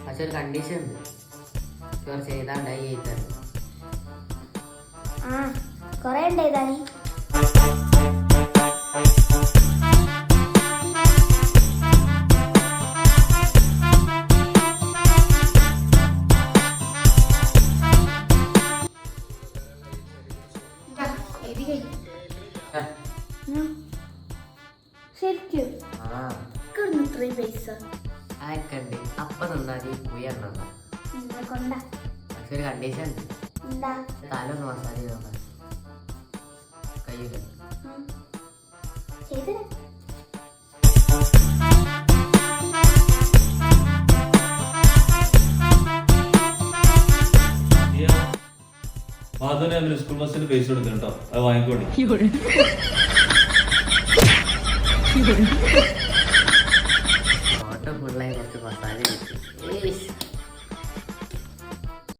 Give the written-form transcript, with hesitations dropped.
പക്ഷെ ഒരു കണ്ടീഷൻ ഉണ്ട്, ഷുവർ ചെയ്താണ്ടായി ചെയ്താൽ കൊറേ ഉണ്ട് എഴുതാനി. ശരിക്കും ഇത്രയും പൈസ ആക്കണ്ട് അപ്പ നന്നാതി ഉയർന്ന കൊണ്ട പക്ഷെ ഒരു കണ്ടീഷൻ ഉണ്ട്, എന്താ? തലൊന്ന് മസാജ് നോക്കാം കഴിയൂല. ചെയ്തരാ. മാധവന് സ്കൂൾ ബസ്സിന് പൈസ കൊടുക്കണം കേട്ടോ, അത് വാങ്ങിക്കോളി. ഓട്ടോ ഫുള്ളായി കുറച്ച് മസാല കിട്ടി.